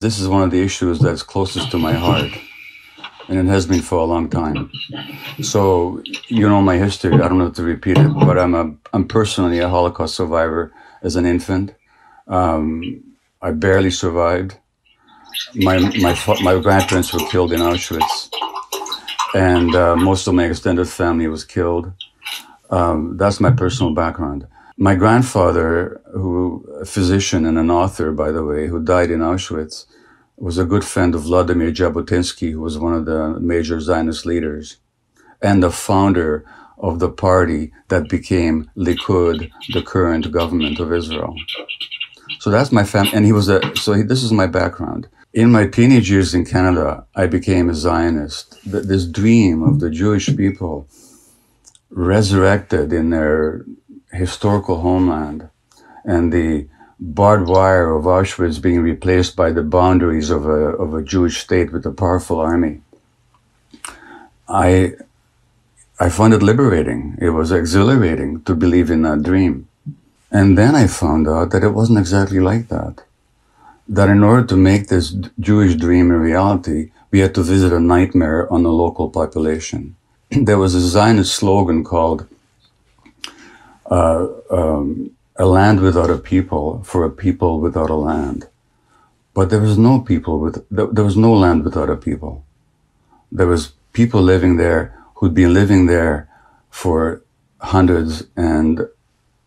This is one of the issues that's closest to my heart, and it has been for a long time. So, you know my history, I don't have to repeat it, but I'm personally a Holocaust survivor as an infant. I barely survived. My grandparents were killed in Auschwitz, and most of my extended family was killed. That's my personal background. My grandfather, a physician and an author, by the way, who died in Auschwitz, was a good friend of Vladimir Jabotinsky, who was one of the major Zionist leaders and the founder of the party that became Likud, the current government of Israel. So that's my family, and this is my background. In my teenage years in Canada, I became a Zionist. This dream of the Jewish people resurrected in their historical homeland, and the barbed wire of Auschwitz being replaced by the boundaries of a Jewish state with a powerful army. I found it liberating. It was exhilarating to believe in that dream. And then I found out that it wasn't exactly like that. That in order to make this Jewish dream a reality, we had to visit a nightmare on the local population. There was a Zionist slogan called a land without a people for a people without a land. But there was no land without a people. There was people living there who'd been living there for hundreds and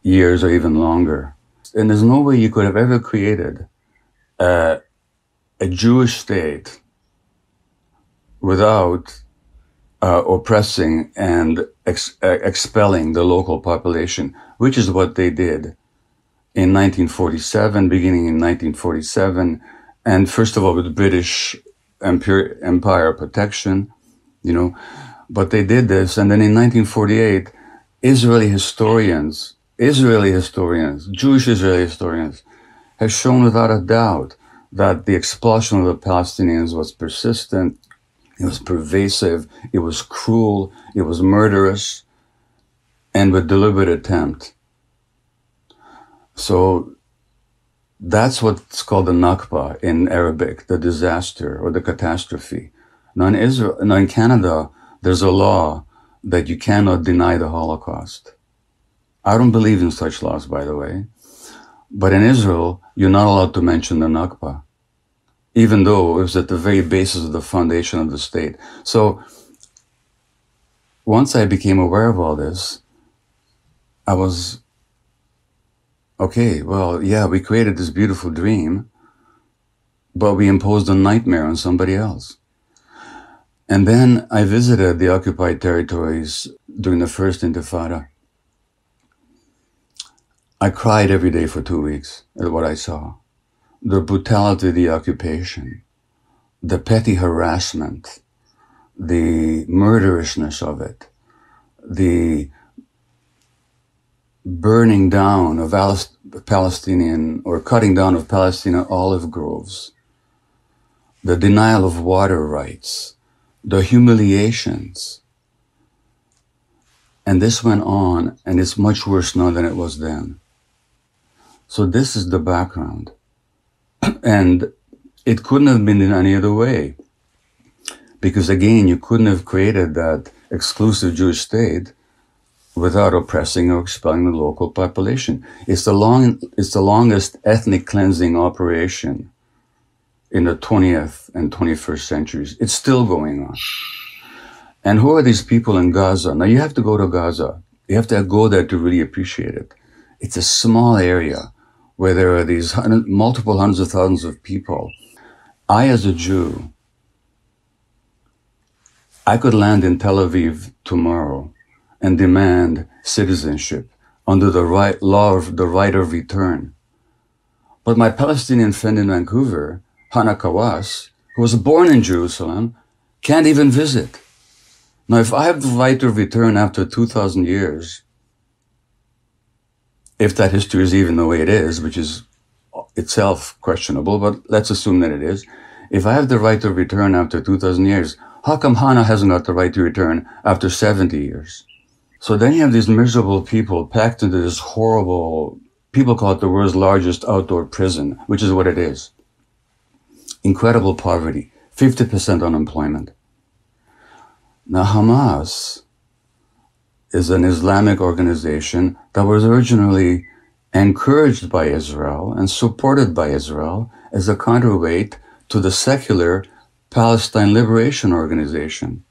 years or even longer. And there's no way you could have ever created a Jewish state without oppressing and expelling the local population, which is what they did in 1947, beginning in 1947, and first of all with British Empire protection, but they did this. And then in 1948, Jewish Israeli historians, have shown without a doubt that the expulsion of the Palestinians was persistent, it was pervasive, it was cruel, it was murderous, and with deliberate attempt. So that's what's called the Nakba in Arabic, the disaster or the catastrophe. Now in Canada, there's a law that you cannot deny the Holocaust. I don't believe in such laws, by the way. But in Israel, you're not allowed to mention the Nakba, even though it was at the very basis of the foundation of the state. So once I became aware of all this, I was, okay, well, yeah, we created this beautiful dream, but we imposed a nightmare on somebody else. And then I visited the occupied territories during the first Intifada. I cried every day for 2 weeks at what I saw. The brutality of the occupation, the petty harassment, the murderousness of it, the burning down of Palestinian or cutting down of Palestinian olive groves, the denial of water rights, the humiliations. And this went on, and it's much worse now than it was then. So this is the background. And it couldn't have been in any other way. Because again, you couldn't have created that exclusive Jewish state without oppressing or expelling the local population. It's the longest ethnic cleansing operation in the 20th and 21st centuries. It's still going on. And who are these people in Gaza? Now you have to go to Gaza. You have to go there to really appreciate it. It's a small area where there are these multiple hundreds of thousands of people. I, as a Jew, I could land in Tel Aviv tomorrow and demand citizenship under the law of the right of return. But my Palestinian friend in Vancouver, Hannah Kawas, who was born in Jerusalem, can't even visit. Now, if I have the right of return after 2,000 years, if that history is even the way it is, which is itself questionable, but let's assume that it is. If I have the right of return after 2,000 years, how come Hannah hasn't got the right to return after 70 years? So then you have these miserable people packed into this horrible, people call it the world's largest outdoor prison, which is what it is. incredible poverty, 50% unemployment. Now, Hamas is an Islamic organization that was originally encouraged by Israel and supported by Israel as a counterweight to the secular Palestine Liberation Organization,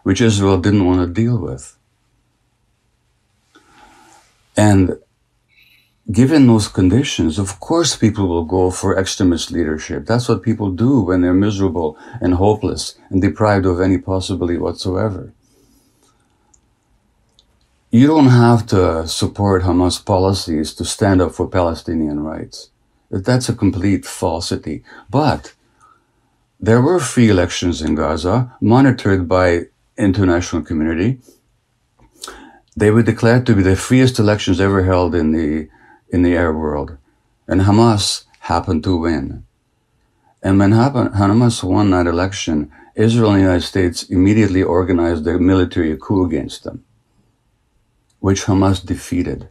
which Israel didn't want to deal with. And given those conditions, of course people will go for extremist leadership. That's what people do when they're miserable and hopeless and deprived of any possibility whatsoever. You don't have to support Hamas policies to stand up for Palestinian rights. That's a complete falsity. But there were free elections in Gaza, monitored by international community. They were declared to be the freest elections ever held in the Arab world. And Hamas happened to win. And when Hamas won that election, Israel and the United States immediately organized a military coup against them, which Hamas defeated,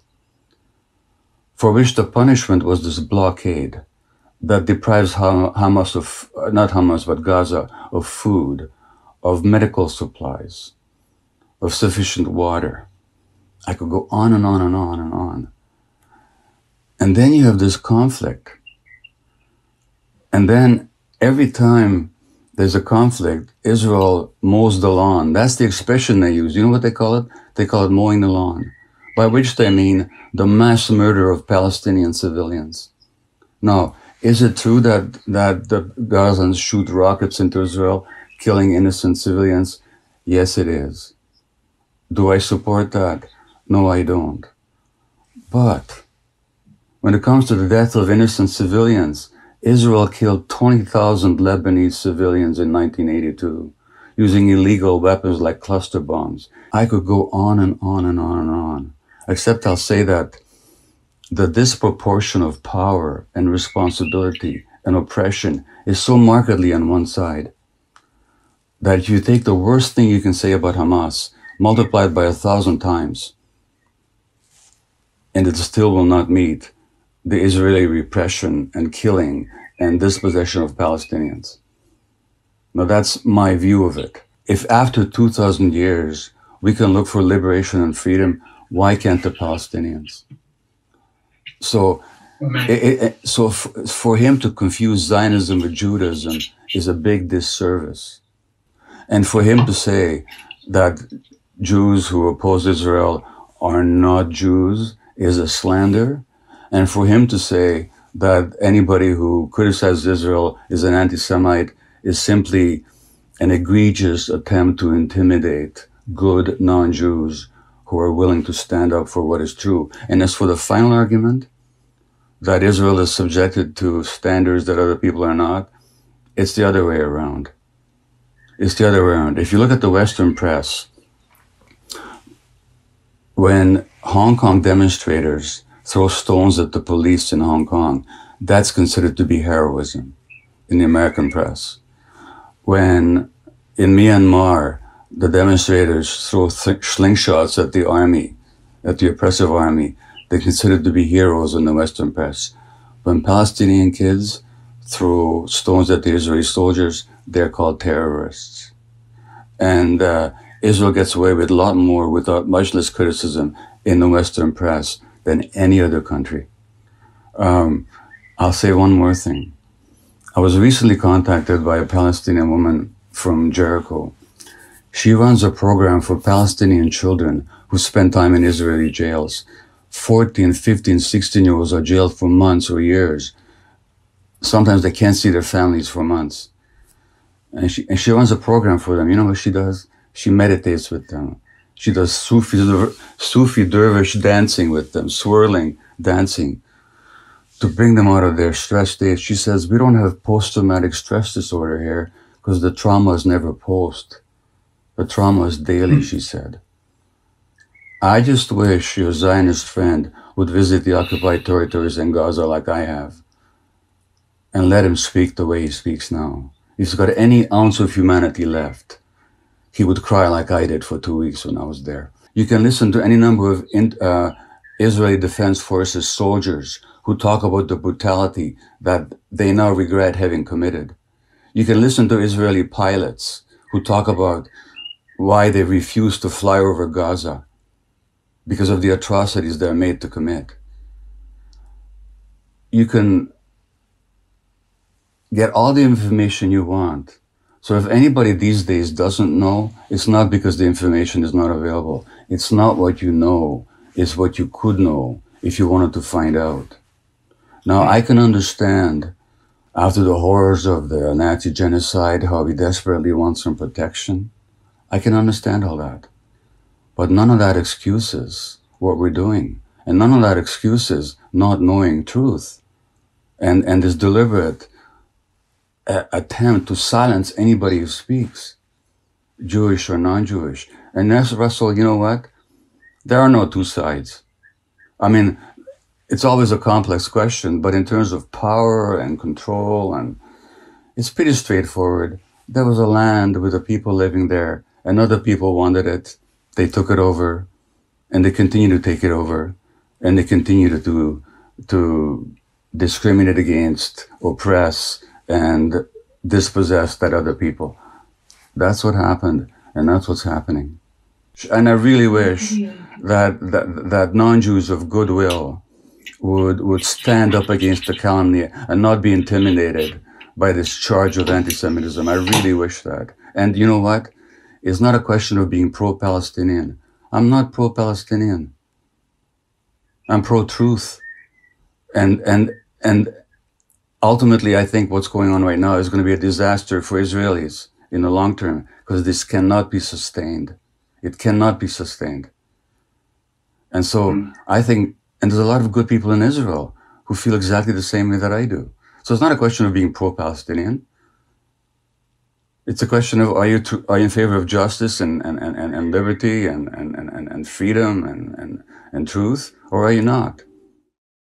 for which the punishment was this blockade that deprives Hamas of, not Hamas, but Gaza, of food, of medical supplies, of sufficient water. I could go on and on and on and on. And then you have this conflict. And then every time there's a conflict, Israel mows the lawn. That's the expression they use. You know what they call it? They call it mowing the lawn, by which they mean the mass murder of Palestinian civilians. Now, is it true that the Gazans shoot rockets into Israel, killing innocent civilians? Yes, it is. Do I support that? No, I don't. But when it comes to the death of innocent civilians, Israel killed 20,000 Lebanese civilians in 1982 using illegal weapons like cluster bombs. I could go on and on and on and on, except I'll say that the disproportion of power and responsibility and oppression is so markedly on one side that if you take the worst thing you can say about Hamas, multiplied by 1,000 times, and it still will not meet the Israeli repression and killing and dispossession of Palestinians. Now that's my view of it. If after 2,000 years we can look for liberation and freedom, why can't the Palestinians? So, for him to confuse Zionism with Judaism is a big disservice. And for him to say that Jews who oppose Israel are not Jews is a slander. And for him to say that anybody who criticizes Israel is an anti-Semite is simply an egregious attempt to intimidate good non-Jews who are willing to stand up for what is true. And as for the final argument, that Israel is subjected to standards that other people are not, it's the other way around. It's the other way around. If you look at the Western press, when Hong Kong demonstrators throw stones at the police in Hong Kong, that's considered to be heroism in the American press. When in Myanmar, the demonstrators throw slingshots at the army, at the oppressive army, they're considered to be heroes in the Western press. When Palestinian kids throw stones at the Israeli soldiers, they're called terrorists. And Israel gets away with a lot more without much less criticism in the Western press than any other country. I'll say one more thing. I was recently contacted by a Palestinian woman from Jericho. She runs a program for Palestinian children who spend time in Israeli jails. 14, 15, 16-year-olds are jailed for months or years. Sometimes they can't see their families for months. And she runs a program for them. You know what she does? She meditates with them. She does Sufi dervish dancing with them, swirling, dancing, to bring them out of their stress state. She says, we don't have post-traumatic stress disorder here because the trauma is never post. The trauma is daily, she said. I just wish your Zionist friend would visit the occupied territories in Gaza like I have and let him speak the way he speaks now. If he's got any ounce of humanity left, he would cry like I did for 2 weeks when I was there. You can listen to any number of Israeli Defense Forces soldiers who talk about the brutality that they now regret having committed. You can listen to Israeli pilots who talk about why they refuse to fly over Gaza because of the atrocities they're made to commit. You can get all the information you want. So if anybody these days doesn't know, it's not because the information is not available. It's not what you know, it's what you could know if you wanted to find out. Now, I can understand, after the horrors of the Nazi genocide, how we desperately want some protection. I can understand all that. But none of that excuses what we're doing. And none of that excuses not knowing truth. And this deliberate attempt to silence anybody who speaks, Jewish or non-Jewish. And that's, Russell, you know what? There are no two sides. I mean, it's always a complex question, but in terms of power and control, and it's pretty straightforward. There was a land with the people living there, and other people wanted it. They took it over, and they continue to take it over, and they continue to discriminate against, oppress, and dispossess that other people. That's what happened, and that's what's happening. And I really wish that non-Jews of goodwill would stand up against the calumny and not be intimidated by this charge of anti-Semitism. I really wish that. And you know what? It's not a question of being pro-Palestinian. I'm not pro-Palestinian. I'm pro-truth. And ultimately, I think what's going on right now is going to be a disaster for Israelis in the long term, because this cannot be sustained. It cannot be sustained. And so I think, and there's a lot of good people in Israel who feel exactly the same way that I do. So it's not a question of being pro-Palestinian. It's a question of, are you in favor of justice and liberty and freedom and truth, or are you not?